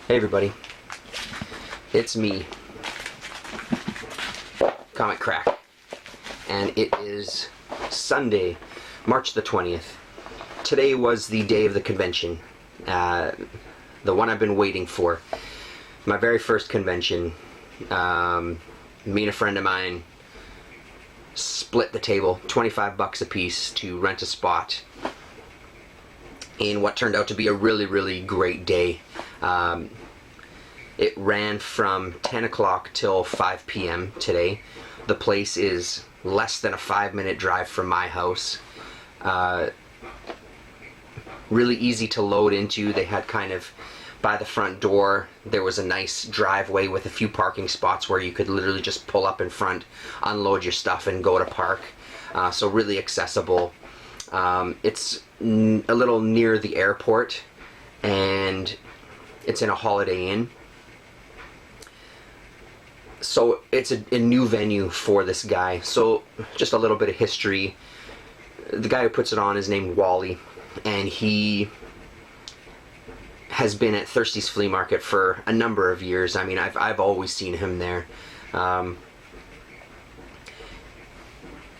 Hey everybody, it's me, Comic Crack, and it is Sunday, March the 20th. Today was the day of the convention, the one I've been waiting for. My very first convention. Me and a friend of mine split the table, $25 a piece, to rent a spot in what turned out to be a really great day. It ran from 10 o'clock till 5 p.m. today. The place is less than a 5-minute drive from my house. Really easy to load into. They had kind of, by the front door, there was a nice driveway with a few parking spots where you could literally just pull up in front, unload your stuff, and go to park. So really accessible. It's a little near the airport, and it's in a Holiday Inn. So it's a new venue for this guy. So just a little bit of history. The guy who puts it on is named Wally, and he has been at Thirsty's Flea Market for a number of years. I mean, I've always seen him there. And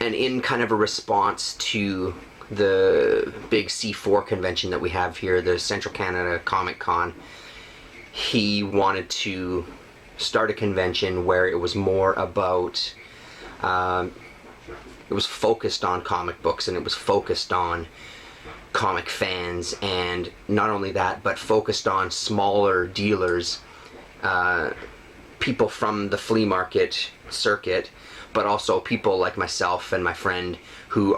in kind of a response to the big C4 convention that we have here, the Central Canada Comic Con, he wanted to start a convention where it was more about, it was focused on comic books, and it was focused on comic fans, and not only that, but focused on smaller dealers, people from the flea market circuit, but also people like myself and my friend who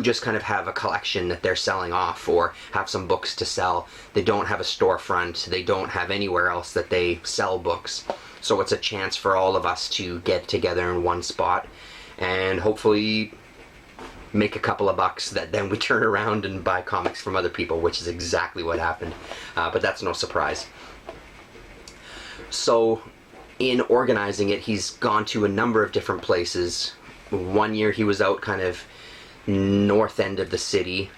just kind of have a collection that they're selling off, or have some books to sell. They don't have a storefront, they don't have anywhere else that they sell books. So it's a chance for all of us to get together in one spot and hopefully make a couple of bucks that then we turn around and buy comics from other people, which is exactly what happened. But that's no surprise. So in organizing it, he's gone to a number of different places. One year he was out kind of north end of the city.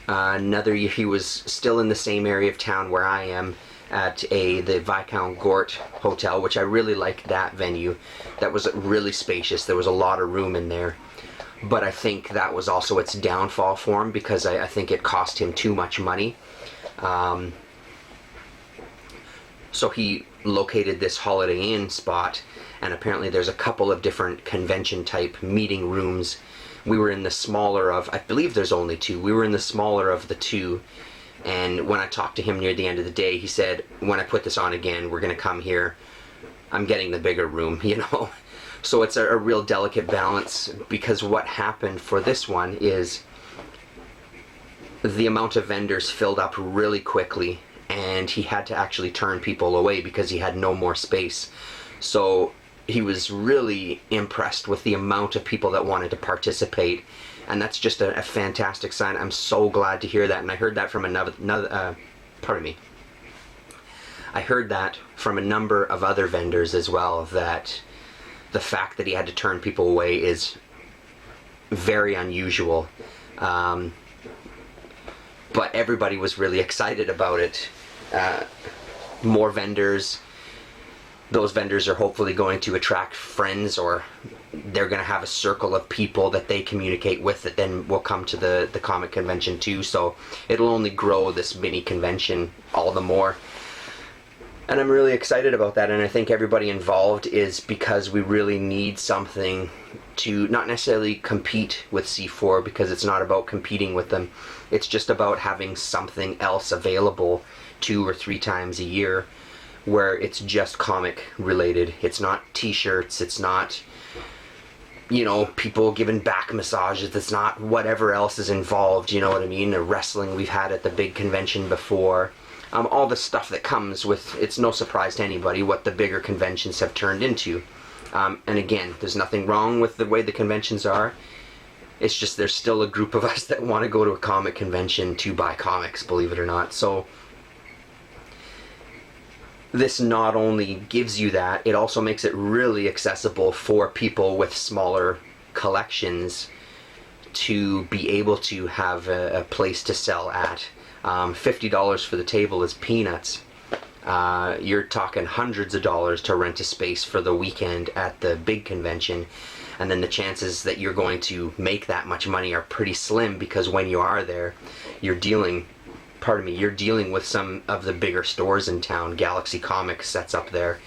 Another year he was still in the same area of town where I am, at the Viscount Gort Hotel, which I really liked that venue. That was really spacious. There was a lot of room in there. But I think that was also its downfall for him, because I think it cost him too much money. So he located this Holiday Inn spot, and apparently there's a couple of different convention type meeting rooms. We were in the smaller of, I believe there's only two. We were in the smaller of the two, and when I talked to him near the end of the day, he said, when I put this on again, we're going to come here. I'm getting the bigger room, you know. So it's a real delicate balance, because what happened for this one is the amount of vendors filled up really quickly, and he had to actually turn people away because he had no more space. So he was really impressed with the amount of people that wanted to participate, and that's just a fantastic sign. I'm so glad to hear that, and I heard that from I heard that from a number of other vendors as well, that the fact that he had to turn people away is very unusual. But everybody was really excited about it. More vendors. Those vendors are hopefully going to attract friends, or they're going to have a circle of people that they communicate with that then will come to the comic convention too. So it'll only grow this mini convention all the more. And I'm really excited about that, and I think everybody involved is, because we really need something to not necessarily compete with C4, because it's not about competing with them. It's just about having something else available 2 or 3 times a year where it's just comic related. It's not t-shirts, it's not, you know, people giving back massages, it's not whatever else is involved, you know what I mean? The wrestling we've had at the big convention before. All the stuff that comes with, it's no surprise to anybody what the bigger conventions have turned into. And again, there's nothing wrong with the way the conventions are. It's just there's still a group of us that want to go to a comic convention to buy comics, believe it or not. So this not only gives you that, it also makes it really accessible for people with smaller collections to be able to have a place to sell at. $50 for the table is peanuts. You're talking hundreds of dollars to rent a space for the weekend at the big convention, and then the chances that you're going to make that much money are pretty slim, because when you are there, you're dealing with some of the bigger stores in town. Galaxy Comics sets up there,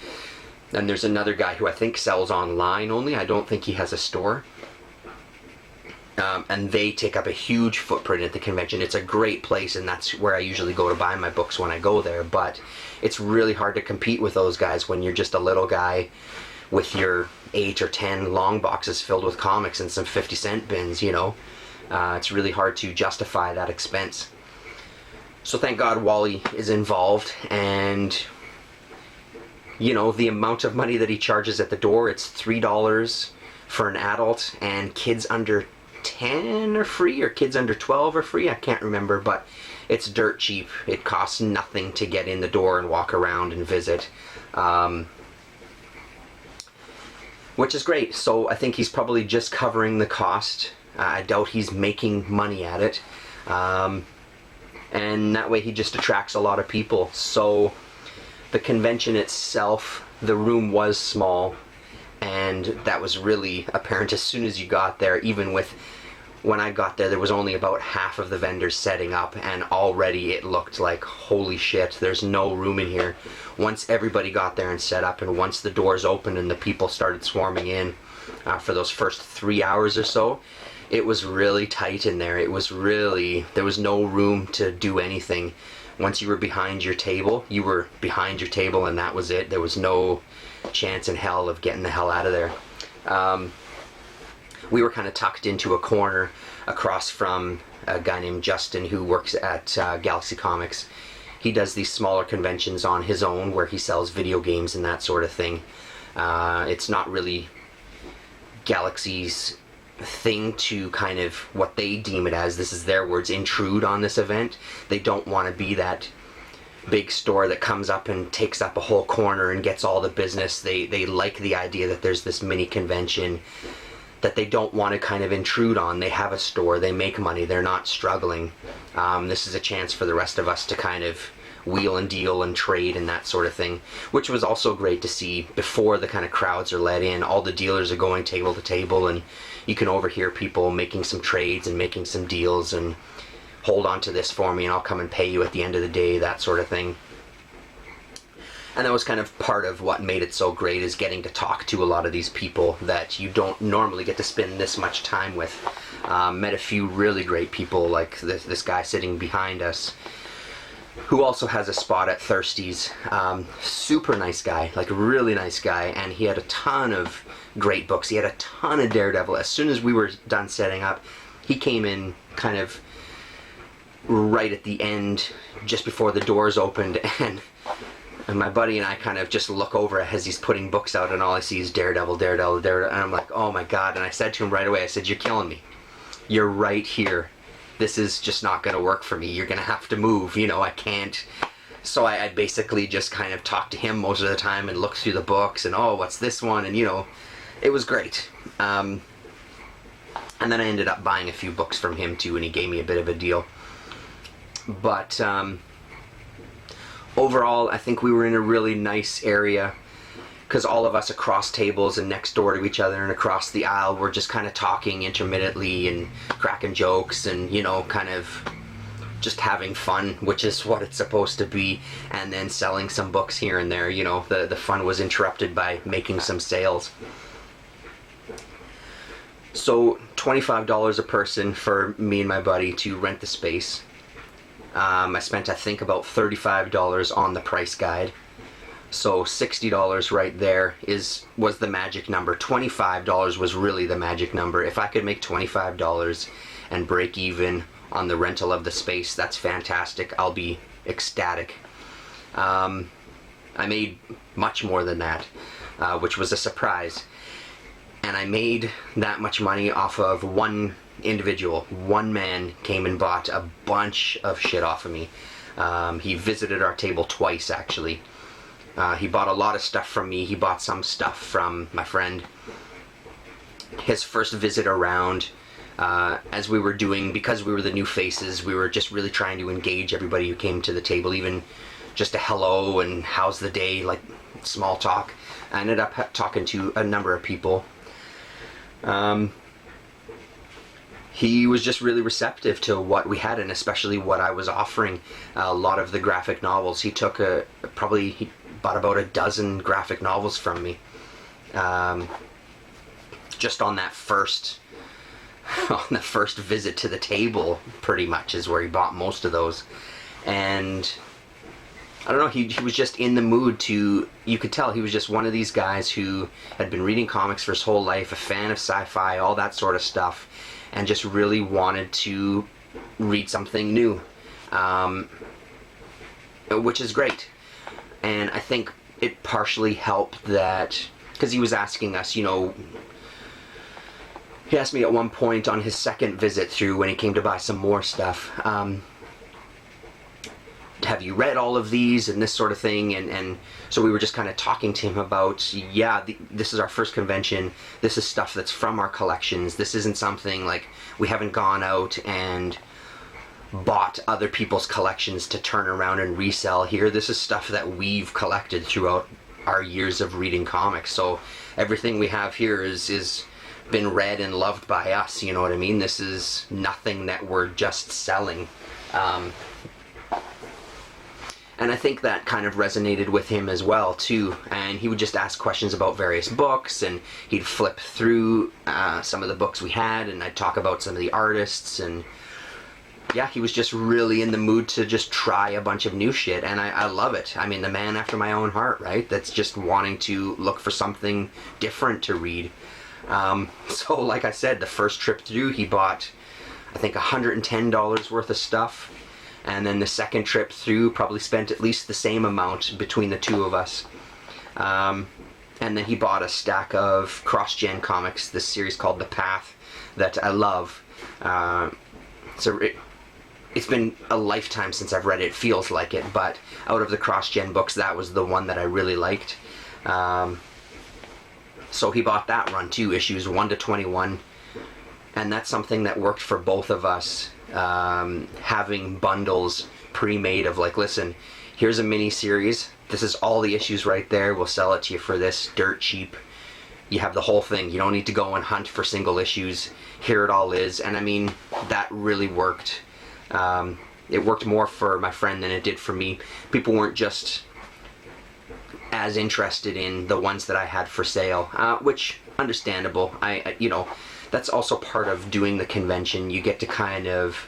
and there's another guy who I think sells online only. I don't think he has a store. And they take up a huge footprint at the convention. It's a great place, and that's where I usually go to buy my books when I go there. But it's really hard to compete with those guys when you're just a little guy with your 8 or 10 long boxes filled with comics and some 50-cent bins, you know. It's really hard to justify that expense. So thank God Wally is involved, and you know, the amount of money that he charges at the door, it's $3 for an adult, and kids under 10 are free, or kids under 12 are free. I can't remember, but it's dirt cheap. It costs nothing to get in the door and walk around and visit, which is great. So I think he's probably just covering the cost. I doubt he's making money at it, and that way he just attracts a lot of people. So the convention itself, the room was small, and that was really apparent as soon as you got there. Even when I got there was only about half of the vendors setting up, and already it looked like, holy shit, there's no room in here. Once everybody got there and set up, and once the doors opened and the people started swarming in for those first 3 hours or so, it was really tight in there. There was no room to do anything. Once you were behind your table, and that was it. There was no chance in hell of getting the hell out of there. We were kind of tucked into a corner across from a guy named Justin who works at Galaxy Comics. He does these smaller conventions on his own where he sells video games and that sort of thing. It's not really Galaxy's thing to kind of, what they deem it as, this is their words, intrude on this event. They don't want to be that big store that comes up and takes up a whole corner and gets all the business. They like the idea that there's this mini convention that they don't want to kind of intrude on. They have a store, they make money, they're not struggling. This is a chance for the rest of us to kind of wheel and deal and trade and that sort of thing, which was also great to see. Before the kind of crowds are let in, all the dealers are going table to table, and you can overhear people making some trades and making some deals, and hold on to this for me and I'll come and pay you at the end of the day, that sort of thing. And that was kind of part of what made it so great, is getting to talk to a lot of these people that you don't normally get to spend this much time with. Met a few really great people, like this guy sitting behind us, who also has a spot at Thirsty's. Super nice guy, like really nice guy, and he had a ton of great books. He had a ton of Daredevil. As soon as we were done setting up, he came in kind of right at the end, just before the doors opened, and my buddy and I kind of just look over as he's putting books out, and all I see is Daredevil, Daredevil, Daredevil, and I'm like, oh my god. And I said to him right away, I said, you're killing me. You're right here. This is just not going to work for me. You're going to have to move, you know, I can't. So I basically just kind of talked to him most of the time and looked through the books and, oh, what's this one? And, you know, it was great. And then I ended up buying a few books from him too, and he gave me a bit of a deal. But overall, I think we were in a really nice area, because all of us across tables and next door to each other and across the aisle were just kind of talking intermittently and cracking jokes and, you know, kind of just having fun, which is what it's supposed to be, and then selling some books here and there. You know, the fun was interrupted by making some sales. So $25 a person for me and my buddy to rent the space. I spent, I think, about $35 on the price guide. So $60 right there was the magic number. $25 was really the magic number. If I could make $25 and break even on the rental of the space, that's fantastic. I'll be ecstatic. I made much more than that, which was a surprise. And I made that much money off of one individual. One man came and bought a bunch of shit off of me. He visited our table twice, actually. He bought a lot of stuff from me. He bought some stuff from my friend. His first visit around, as we were doing, because we were the new faces, we were just really trying to engage everybody who came to the table, even just a hello and how's the day, like small talk. I ended up talking to a number of people. He was just really receptive to what we had, and especially what I was offering. A lot of the graphic novels. He took he bought about a dozen graphic novels from me. Just on that first visit to the table, pretty much is where he bought most of those. And I don't know, he was just in the mood to, you could tell he was just one of these guys who had been reading comics for his whole life, a fan of sci-fi, all that sort of stuff, and just really wanted to read something new, which is great. And I think it partially helped that, because he was asking us, he asked me at one point on his second visit through, when he came to buy some more stuff, have you read all of these and this sort of thing, and so we were just kind of talking to him about, this is our first convention, this is stuff that's from our collections, this isn't something like, we haven't gone out and bought other people's collections to turn around and resell here. This is stuff that we've collected throughout our years of reading comics, so everything we have here is been read and loved by us, you know what I mean? This is nothing that we're just selling. And I think that kind of resonated with him as well, too. And he would just ask questions about various books, and he'd flip through some of the books we had, and I'd talk about some of the artists, and yeah, he was just really in the mood to just try a bunch of new shit, and I love it. I mean, the man after my own heart, right? That's just wanting to look for something different to read. So, like I said, the first trip through, he bought, I think, $110 worth of stuff. And then the second trip through, probably spent at least the same amount between the two of us. And then he bought a stack of cross-gen comics, this series called The Path, that I love. It's been a lifetime since I've read it, feels like it, but out of the cross-gen books, that was the one that I really liked. So he bought that run too, issues 1 to 21. And that's something that worked for both of us. Having bundles pre-made of like, listen, here's a mini series, this is all the issues right there, we'll sell it to you for this dirt cheap, you have the whole thing, you don't need to go and hunt for single issues, here it all is. And I mean, that really worked. It worked more for my friend than it did for me. People weren't just as interested in the ones that I had for sale, which understandable. I that's also part of doing the convention. You get to kind of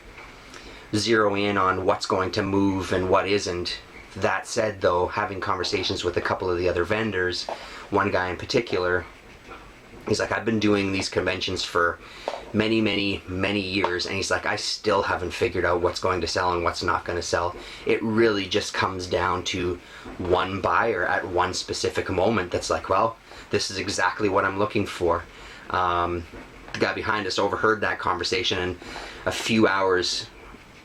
zero in on what's going to move and what isn't. That said, though, having conversations with a couple of the other vendors, one guy in particular, he's like, I've been doing these conventions for many, many, many years, and he's like, I still haven't figured out what's going to sell and what's not going to sell. It really just comes down to one buyer at one specific moment that's like, well, this is exactly what I'm looking for. The guy behind us overheard that conversation, and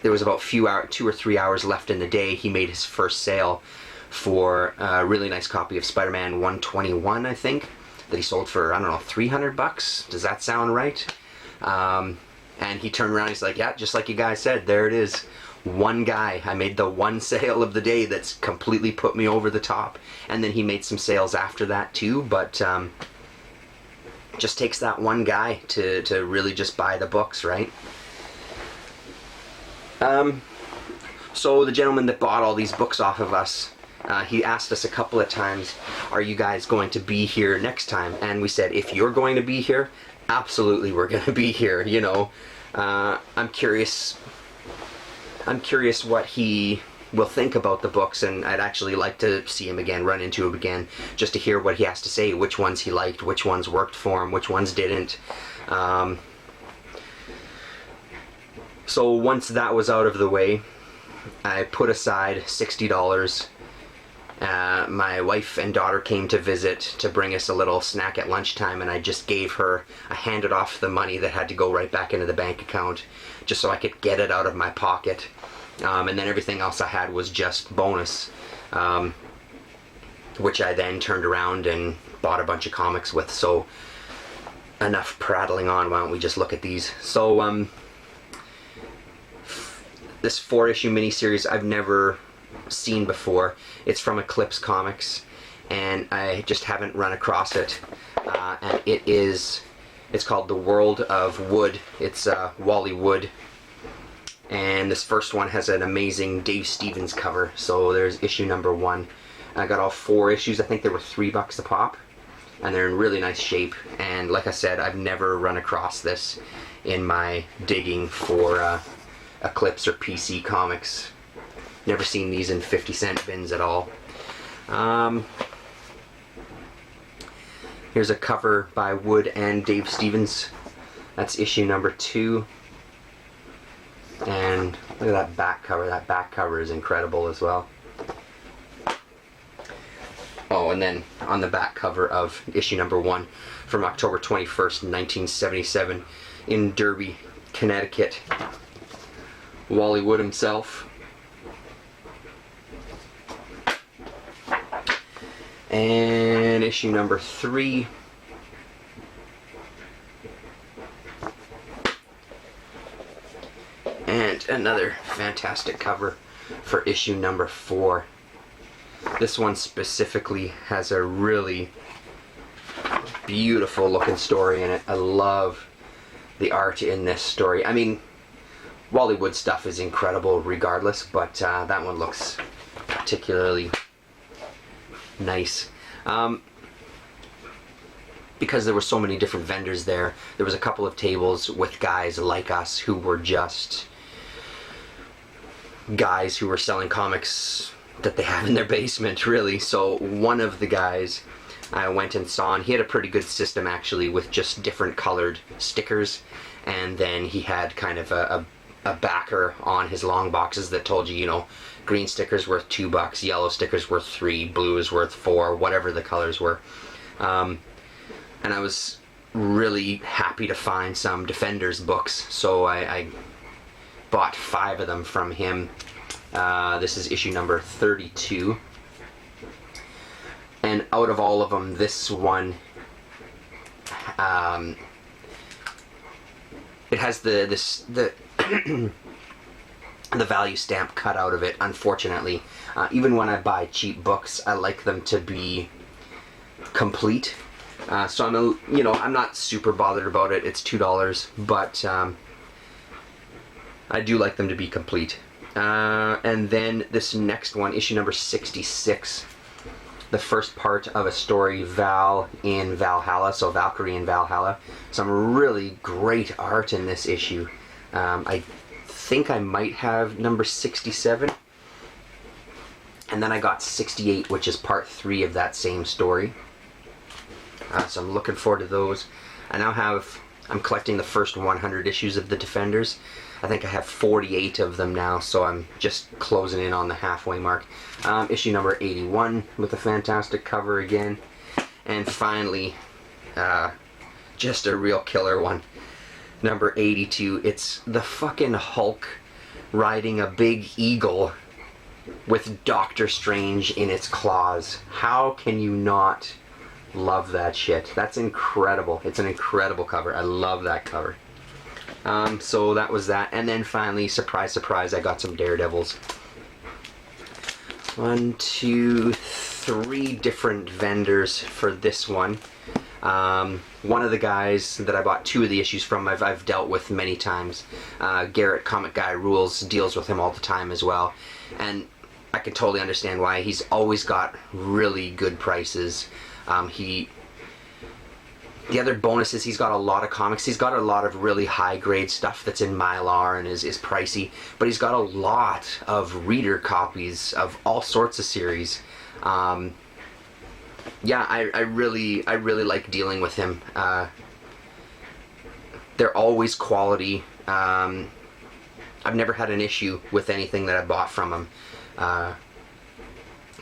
there was about 2 or 3 hours left in the day, he made his first sale for a really nice copy of Spider-Man 121, I think, that he sold for, I don't know, $300. Does that sound right? And he turned around, he's like, yeah, just like you guys said, there it is. One guy, I made the one sale of the day that's completely put me over the top. And then he made some sales after that too, but just takes that one guy to really just buy the books, right? So the gentleman that bought all these books off of us, he asked us a couple of times, are you guys going to be here next time? And we said, if you're going to be here, absolutely we're going to be here, you know. I'm curious what he will think about the books, and I'd actually like to see him again, run into him again, just to hear what he has to say, which ones he liked, which ones worked for him, which ones didn't. So once that was out of the way, I put aside $60. My wife and daughter came to visit to bring us a little snack at lunchtime, and I just I handed off the money that had to go right back into the bank account, just so I could get it out of my pocket. And then everything else I had was just bonus, which I then turned around and bought a bunch of comics with. So enough prattling on, why don't we just look at these. So this 4-issue miniseries, I've never seen before. It's from Eclipse Comics, and I just haven't run across it. And it's called The World of Wood. It's Wally Wood. And this first one has an amazing Dave Stevens cover. So there's issue number 1. I got all 4 issues. I think they were $3 a pop. And they're in really nice shape. And like I said, I've never run across this in my digging for Eclipse or PC comics. Never seen these in 50-cent bins at all. Here's a cover by Wood and Dave Stevens. That's issue number 2. And look at that back cover. That back cover is incredible as well. Oh, and then on the back cover of issue number 1 from October 21st, 1977 in Derby, Connecticut, Wally Wood himself. And issue number 3. And another fantastic cover for issue number 4. This one specifically has a really beautiful looking story in it. I love the art in this story. I mean, Wally Wood stuff is incredible regardless, but that one looks particularly nice. Because there were so many different vendors there, there was a couple of tables with guys like us who were just guys who were selling comics that they have in their basement, really. So one of the guys I went and saw, and he had a pretty good system actually with just different colored stickers, and then he had kind of a backer on his long boxes that told you, you know, green stickers worth $2, yellow stickers worth $3, blue is worth $4, whatever the colors were. And I was really happy to find some Defenders books, so I bought 5 of them from him. This is issue number 32. And out of all of them, this one, it has the the value stamp cut out of it, unfortunately. Even when I buy cheap books, I like them to be complete. So I'm not super bothered about it. It's $2, but I do like them to be complete. And then this next one, issue number 66, the first part of a story, Val in Valhalla, so Valkyrie in Valhalla. Some really great art in this issue. I think I might have number 67, and then I got 68, which is part 3 of that same story. So I'm looking forward to those. I'm collecting the first 100 issues of the Defenders. I think I have 48 of them now, so I'm just closing in on the halfway mark. Issue number 81 with a fantastic cover again. And finally, just a real killer one. Number 82. It's the fucking Hulk riding a big eagle with Doctor Strange in its claws. How can you not love that shit? That's incredible. It's an incredible cover. I love that cover. So that was that. And then finally, surprise, surprise, I got some Daredevils. 1, 2, 3 different vendors for this one. One of the guys that I bought 2 of the issues from, I've dealt with many times. Garrett, Comic Guy Rules, deals with him all the time as well. And I can totally understand why. He's always got really good prices. The other bonus is he's got a lot of comics. He's got a lot of really high-grade stuff that's in Mylar and is pricey, but he's got a lot of reader copies of all sorts of series. Yeah, I really like dealing with him. They're always quality. I've never had an issue with anything that I bought from him.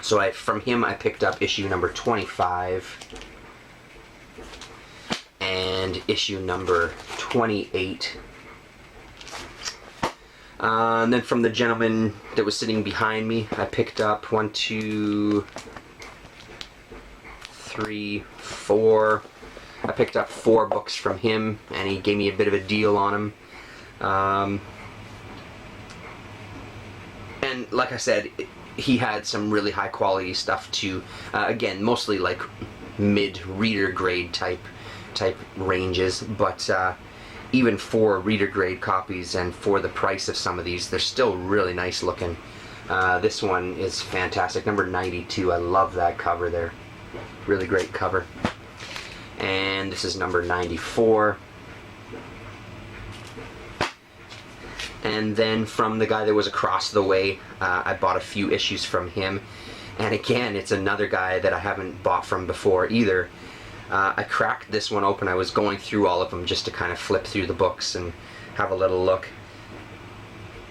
So from him I picked up issue number 25 and issue number 28. And then from the gentleman that was sitting behind me, I picked up 1, 2, 3, 4. I picked up 4 books from him, and he gave me a bit of a deal on them. And and like I said, he had some really high quality stuff too. Again, mostly like mid reader grade type ranges, but even for reader grade copies and for the price of some of these, they're still really nice looking. This one is fantastic, number 92. I love that cover there, really great cover. And this is number 94. And then from the guy that was across the way, I bought a few issues from him. And again, it's another guy that I haven't bought from before either. I cracked this one open. I was going through all of them just to kind of flip through the books and have a little look.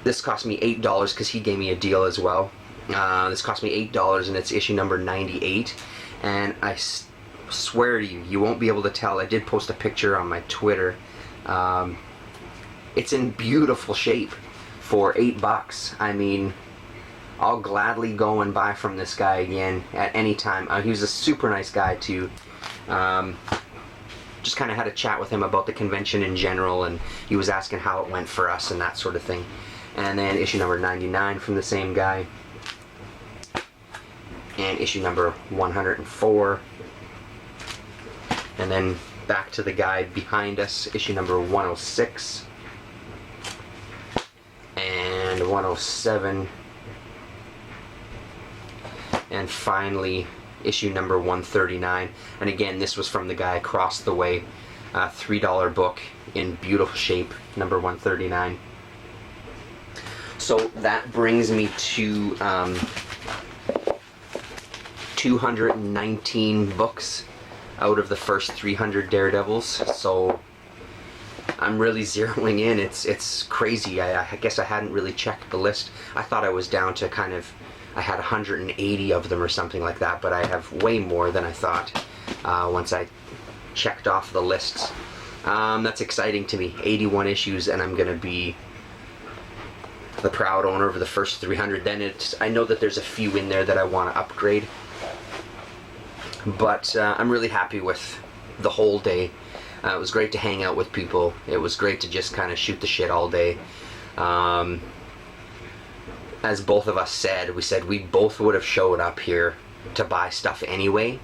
This cost me $8 because he gave me a deal as well. This cost me $8 and it's issue number 98. And I swear to you, you won't be able to tell. I did post a picture on my Twitter. It's in beautiful shape for $8. I mean, I'll gladly go and buy from this guy again at any time. He was a super nice guy too. Just kind of had a chat with him about the convention in general, and he was asking how it went for us and that sort of thing. And then issue number 99 from the same guy. And issue number 104. And then back to the guy behind us, issue number 106. And 107. And finally, issue number 139. And again, this was from the guy across the way. $3 book in beautiful shape, number 139. So that brings me to 219 books out of the first 300 Daredevils. So I'm really zeroing in. It's crazy. I guess I hadn't really checked the list. I thought I was down to I had 180 of them or something like that, but I have way more than I thought once I checked off the lists. That's exciting to me. 81 issues, and I'm going to be the proud owner of the first 300. Then I know that there's a few in there that I want to upgrade, but I'm really happy with the whole day. It was great to hang out with people. It was great to just kind of shoot the shit all day. As both of us said, we said we both would have showed up here to buy stuff anyway.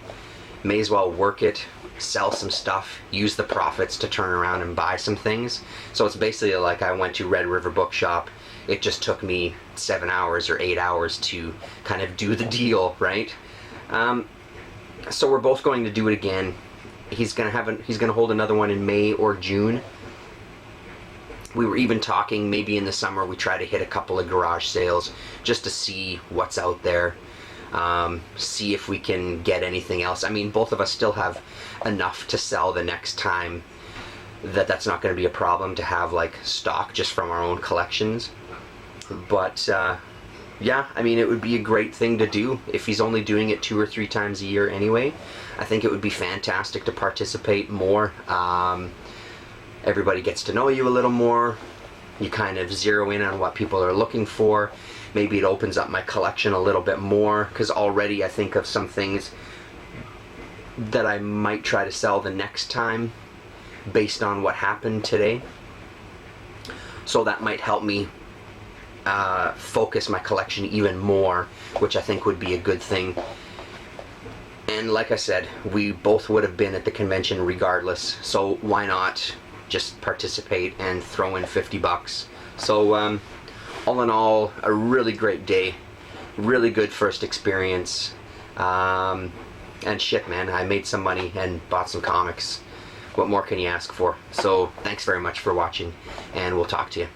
May as well work it, sell some stuff, use the profits to turn around and buy some things. So it's basically like I went to Red River Bookshop. It just took me 7 hours or 8 hours to kind of do the deal, right? So we're both going to do it again. He's gonna hold another one in May or June. We were even talking maybe in the summer we try to hit a couple of garage sales just to see what's out there, see if we can get anything else. I mean, both of us still have enough to sell the next time that's not going to be a problem to have like stock just from our own collections. But yeah, I mean, it would be a great thing to do if he's only doing it 2 or 3 times a year anyway. I think it would be fantastic to participate more. Everybody gets to know you a little more. You kind of zero in on what people are looking for. Maybe it opens up my collection a little bit more, because already I think of some things that I might try to sell the next time based on what happened today. So that might help me focus my collection even more, which I think would be a good thing. And like I said, we both would have been at the convention regardless, so why not just participate and throw in $50. So all in all, a really great day, really good first experience, and shit, man, I made some money and bought some comics. What more can you ask for? So thanks very much for watching, and we'll talk to you.